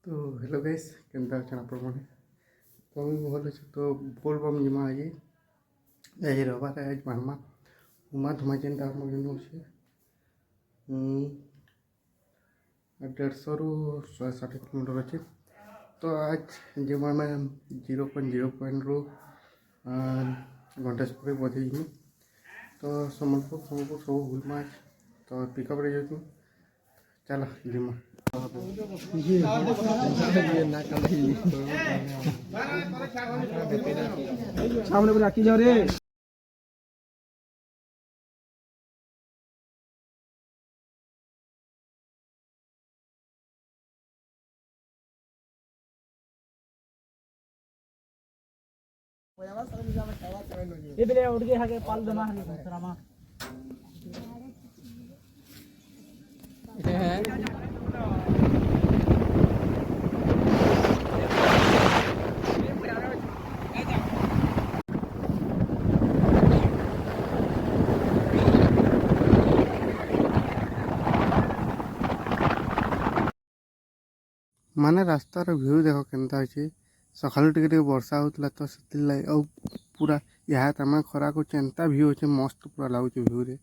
तो hello guys केनता अछन आपण माने तो मुझे भल अच्छे तो बोल बम जिमा आज आज रविवार आज मानमा उमा धुमा जेनटा हम गिनो छे 150 रु 160 किलोमीटर अच्छे। तो आज जिमा में 0.0 रु घंटेश्वरी बधे तो सम्बलपुर सम्बलपुर सब बुलमा तो पिकअप रे जाऊँ चल जिमा सामने पूरा की जाओ रे ये बेले उड़ के हाके पाल दमा हनी सरामा माने रास्तार व्यू देख केनता अच्छे सका टे वर्षा होता तो से पूरा यहाँ तमें खरा को एंता व्यू अच्छे मस्त पूरा लगुच व्यू रे।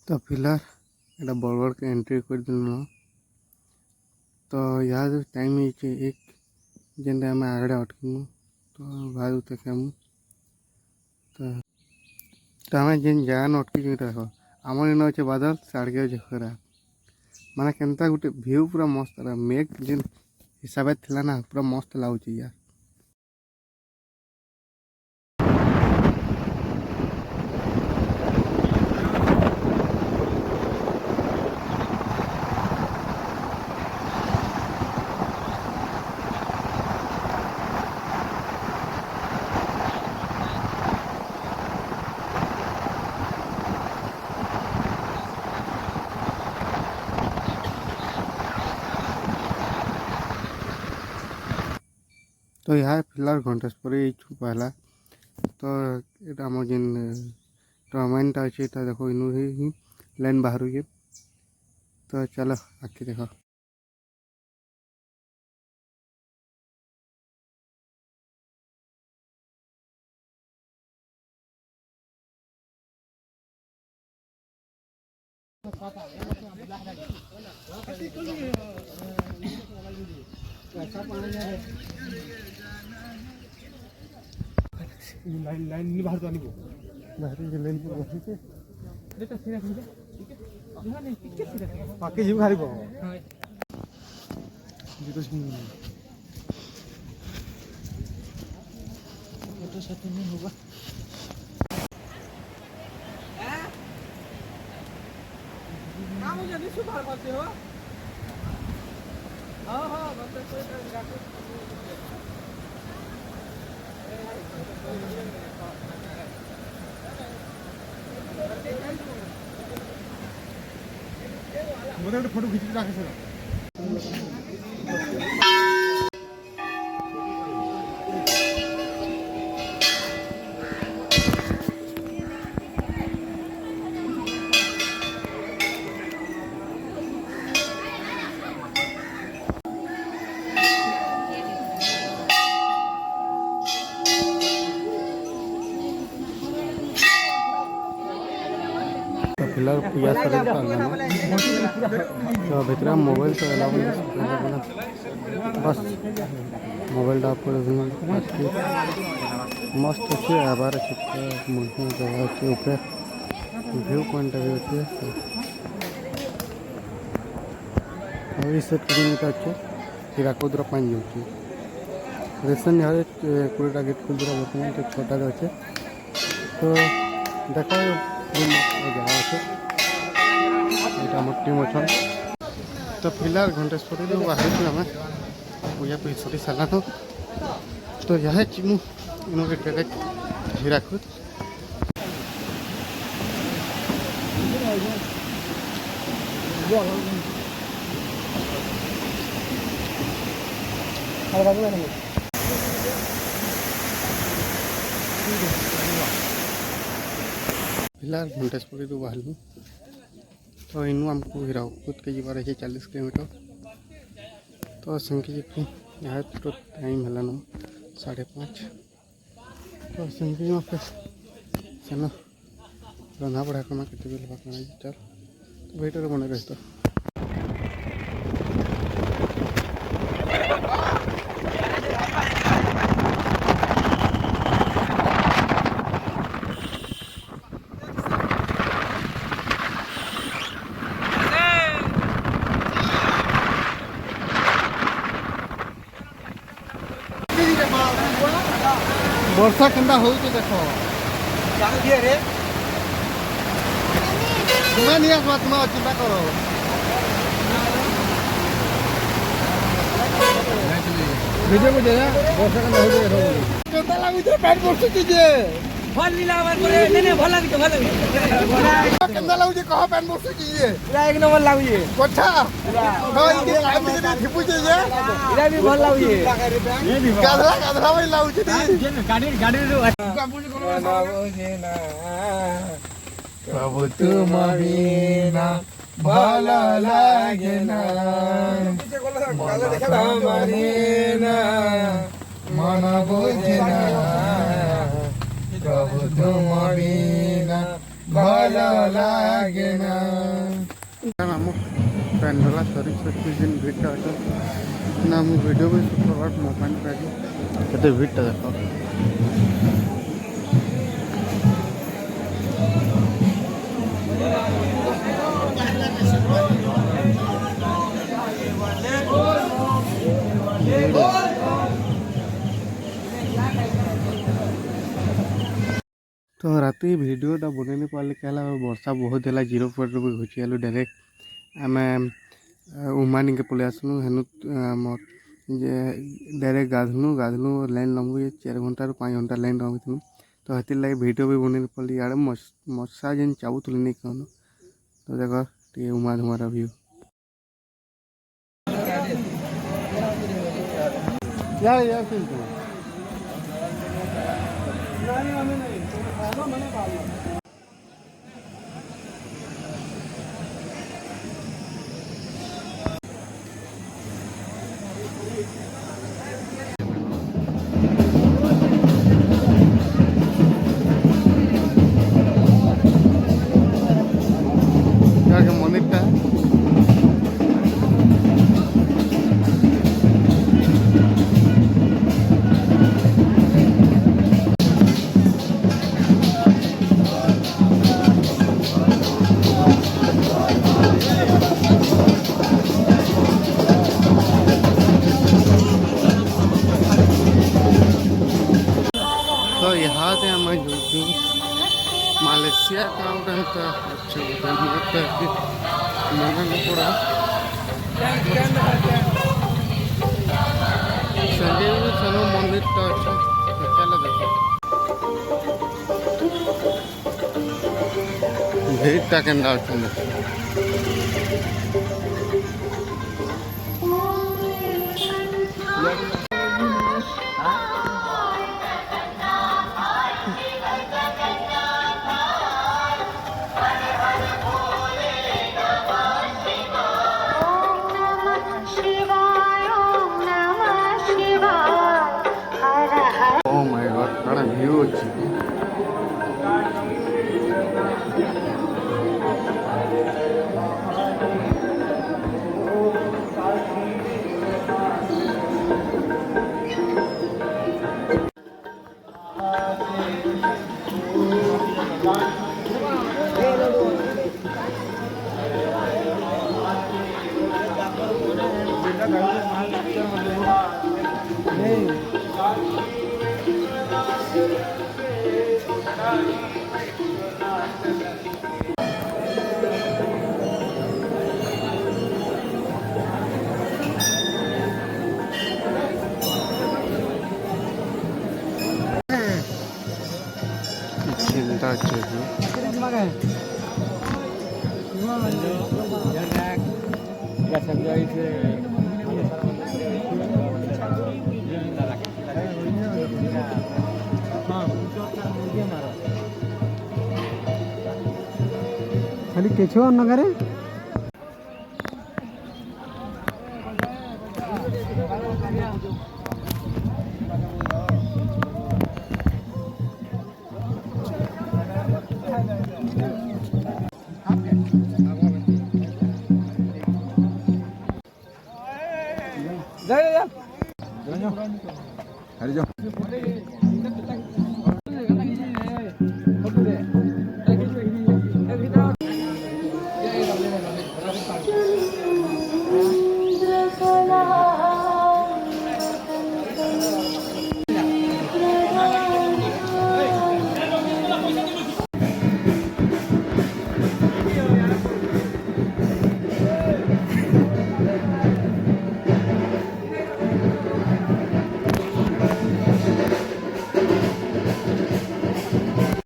तो फिलहाल एटा बड़ के एंट्री कर दिल तो यहाँ जो टाइम है एक जेनटा आम आगे अटकमु तो भाई देखमु तो आम जेन जगह अटकी देख आम इन अच्छे बादल साड़के अच्छे खरा माने केनता गोटे व्यू पूरा मस्त रहा मेघ जेन हिसाब से ना पूरा मस्त लगुच यार। तो यहाँ फिलहाल घंटेश्वरी पहला तो ये आम जेन टर्माइनटा अच्छे देखो इनू ही लाइन बाहर हुए तो चलो आखि देख लाइन लाइन नहीं बाहर तो आनी बाहर लाइन पूरा बसी देखो सीधा सीधा ठीक है यहां नहीं टिकट सीधा पाके जीव खाली हां जीतो फोटो सेट नहीं होगा काम हो जाने सुधार पाते हो हां हां मतलब कोई गाड़ी मोटे गोटे फोटो खींच रखे सर फिलहाल पूजा करे तो भीतर मोबाइल तो अलाउ बस मोबाइल आप मस्त अच्छे आबार अच्छे जगह अच्छे ऊपर व्यू पॉइंट भी अच्छे और इस अच्छे हीराकुद पानी जाऊँ ରିସେଣ୍ଟ ଇହାଦେ 20ଟା ଗେଟ୍ ଖୋଲିଥିଲା ବର୍ତ୍ତମାନ ତ 6ଟାରେ ଅଛେ ତ ଦେଖ ଜାଗା ଅଛେ ଏଇଟା ଆମର ଟିମ୍ ଅଛନ୍ ତ ପିଲାର ଘଣ୍ଟେଶ୍ୱରୀରୁ ବାହାରିଛୁ ଆମେ ପୂଜା ପି ସରି ସାରିଲାନ ତ ଏହା ଯିମୁ ଇନକେ ଡାଇରେକ୍ଟ ହୀରାକୁଦ ପିଲାର ଘଣ୍ଟେଶ୍ୱରୀରୁ ବାହାରିଲୁ ତ ଇନୁ ଆମକୁ ହୀରାକୁଦକେ ଯିବାର ଅଛି 40 କିଲୋମିଟର ତ ସେନ୍କେ ଯିବି ଏହା ତ ଟାଇମ୍ ହେଲାନ 5:30 ତ ସେନ୍କେ ଯିମା ଫେର୍ ସେନ ରନ୍ଧା ବଢ଼ା କମା କେତେବେଳେ ବା କାଣା ଚାଲ ତ ଭିଡ଼ିଓରେ ବନେ ରହିତ ବର୍ଷା କେନ୍ତା ହଉଛି ଦେଖ ତୁମେ ନିଏ ଆସବା ତୁମେ ଚିନ୍ତା କର ଭିଡ଼ିଓ ବୁଝେ ବର୍ଷା କେନ୍ତା ହଉଛି ଦେଖ କେନ୍ତା ଲାଗୁଛି ପ୍ୟାଣ୍ଟ ବର୍ଷୁଛି ଯେ ଭଲ ଲିଲା ଆମର ପରେ ନେନେ ଭଲ ଲାଗୁଛି ଭଲ ଲାଗୁଛି କେନ୍ତା ଲାଗୁଛି କହ ପ୍ୟାଣ୍ଟ ବର୍ଷୁଛି ଯେ ପୁରା ଏକ ନମ୍ବର ଲାଗୁଛି କଥା ଥିପୁଛେ ଯେ ଏଟା ବି ଭଲ ଲାଗୁଛି ଗାଧଲା ଗାଧଲା ଭାଇ ଲାଗୁଛି ଗାଡ଼ିରୁ ପ୍ରଭୁ ତୁମ ବିନା ଭଲ ଲାଗେ ନା ମନ ବୁଝେ ନା ପ୍ରଭୁ ତୁମ ବିନା ଭଲ ଲାଗେ ନା ଆମ ପ୍ୟାଣ୍ଡଲା ସରି ଯେନ୍ ଭିଡ଼ଟା ଅଛ ନା ମୁଁ ଭିଡ଼ିଓ ବି ସୁଟ୍ କରବାର ମୋବାଇଲ୍ ପାଇଲି କେତେ ଭିଡ଼ଟା ଦେଖ तो राति भिडियोटा बनै नहीं पारे क्या वर्षा बहुत है 0 पॉइंट भी घुची गलु डायरेक्ट आम उमानी के पलि आसलु हेनु जे डायरेक्ट गाधलु लाइन लम्बू 4 घंटा 5 घंटा लाइन रही तो हेतिर लगे भिडियो भी बनै नहीं पारे इे मशा जेन चाबुली नहीं कहन तो देख टे उमा धुमार व्यू मंदिर तो यहाँ से हम मालয়েশিয়া का अच्छा मन नहीं पड़ा चलो मंदिर तो अच्छा चलो देखो भीड़टा के व्यू अच्छी చిన్న వచ్చేది खाली केचुआ नगरे जा जा जा जा जा